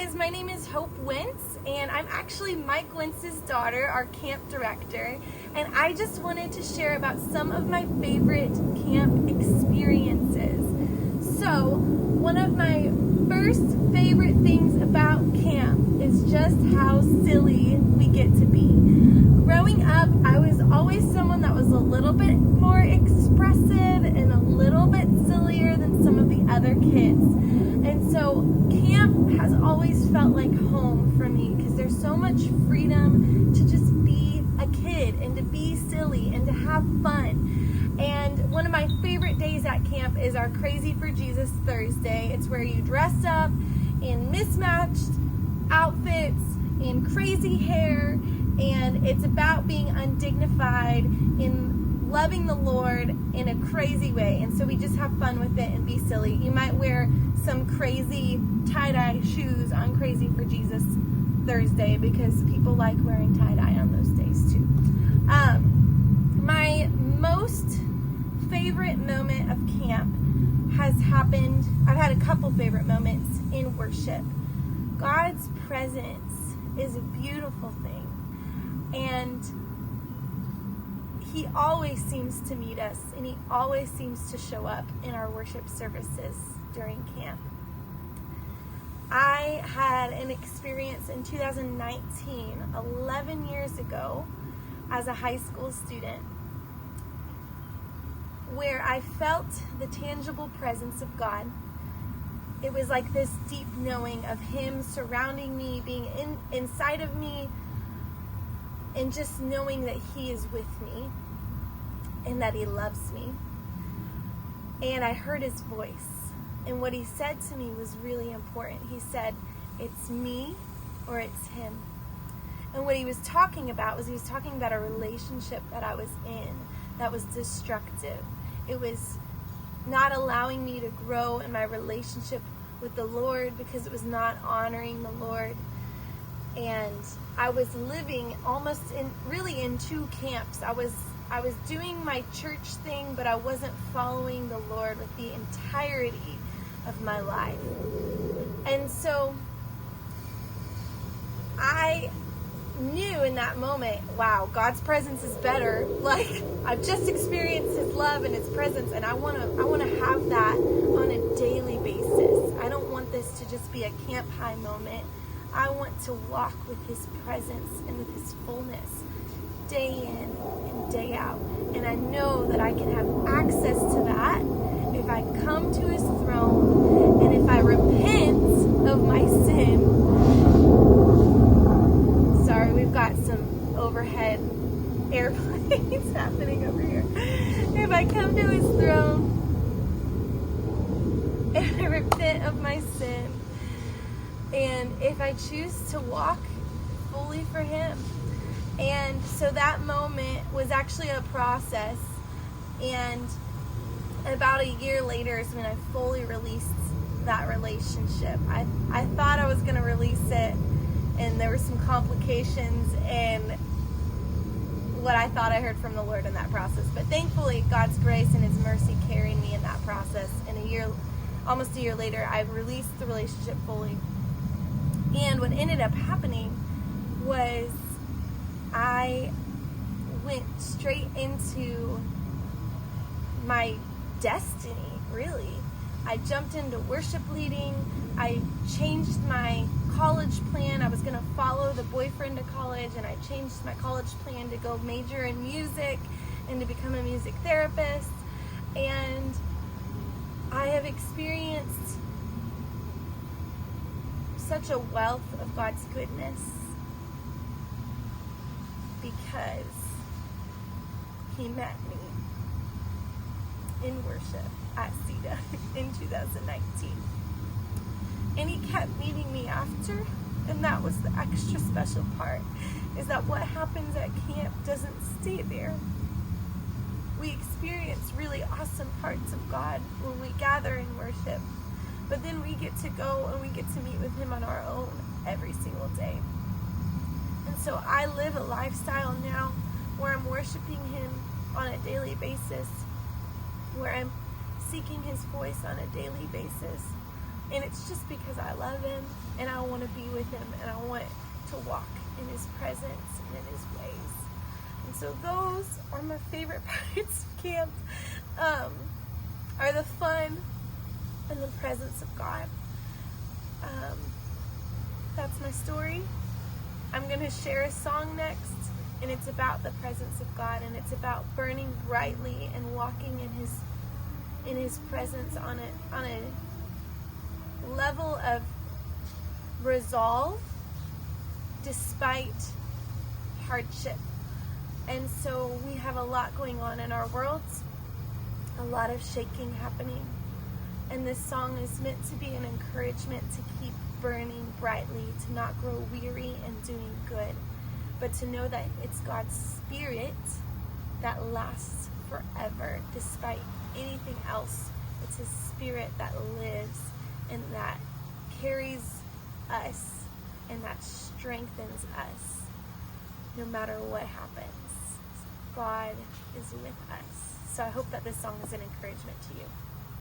guys, my name is Hope Wentz, and I'm actually Mike Wentz's daughter, our camp director, and I just wanted to share about some of my favorite camp experiences. So, one of my first favorite things about camp is just how silly we get to be. Growing up, I was always someone that was a little bit more expressive and a little bit sillier than some of the other kids. And so camp has always felt like home for me because there's so much freedom to just be a kid and to be silly and to have fun. And one of my favorite days at camp is our Crazy for Jesus Thursday. It's where you dress up in mismatched outfits and crazy hair, and it's about being undignified in loving the Lord in a crazy way. And so we just have fun with it and be silly. You might wear some crazy tie-dye shoes on Crazy for Jesus Thursday because people like wearing tie-dye on those days too. My most favorite moment of camp has happened, I've had a couple favorite moments in worship. God's presence is a beautiful thing, and He always seems to meet us, and He always seems to show up in our worship services during camp. I had an experience in 2019, 11 years ago, as a high school student, where I felt the tangible presence of God. It was like this deep knowing of Him surrounding me, being inside of me, and just knowing that He is with me and that He loves me. And I heard His voice, and what He said to me was really important. He said, "It's me or it's Him." And what He was talking about was He was talking about a relationship that I was in that was destructive. It was not allowing me to grow in my relationship with the Lord because it was not honoring the Lord. And I was living almost in two camps. I was doing my church thing, but I wasn't following the Lord with the entirety of my life. And so I knew in that moment, wow, God's presence is better. Like, I've just experienced His love and His presence, and I want to have that on a daily basis. I don't want this to just be a camp high moment. I want to walk with His presence and with His fullness day in and day out. And I know that I can have access to that if I come to His throne and if I repent of my sin. Sorry, we've got some overhead airplanes happening over here. If I come to His throne and I repent of my sin, and if I choose to walk fully for Him. And so that moment was actually a process, and about a year later is when I fully released that relationship. I thought I was going to release it, and there were some complications and what I thought I heard from the Lord in that process. But thankfully, God's grace and His mercy carried me in that process. And almost a year later, I released the relationship fully. And what ended up happening was I went straight into my destiny, really. I jumped into worship leading. I changed my college plan. I was going to follow the boyfriend to college, and I changed my college plan to go major in music and to become a music therapist. And I have experienced such a wealth of God's goodness because He met me in worship at Ceta in 2019. And He kept meeting me after, and that was the extra special part, is that what happens at camp doesn't stay there. We experience really awesome parts of God when we gather in worship, but then we get to go and we get to meet with Him on our own every single day. And so I live a lifestyle now where I'm worshiping Him on a daily basis, where I'm seeking His voice on a daily basis, And it's just because I love him and I want to be with him and I want to walk in his presence and in his ways. And so those are my favorite parts of camp, are the fun and the presence of God. That's my story. I'm going to share a song next, and it's about the presence of God, and it's about burning brightly and walking in his presence on a level of resolve despite hardship. And so we have a lot going on in our worlds, a lot of shaking happening. And this song is meant to be an encouragement to keep burning brightly, to not grow weary in doing good, but to know that it's God's Spirit that lasts forever despite anything else. It's His Spirit that lives and that carries us and that strengthens us no matter what happens. God is with us. So I hope that this song is an encouragement to you.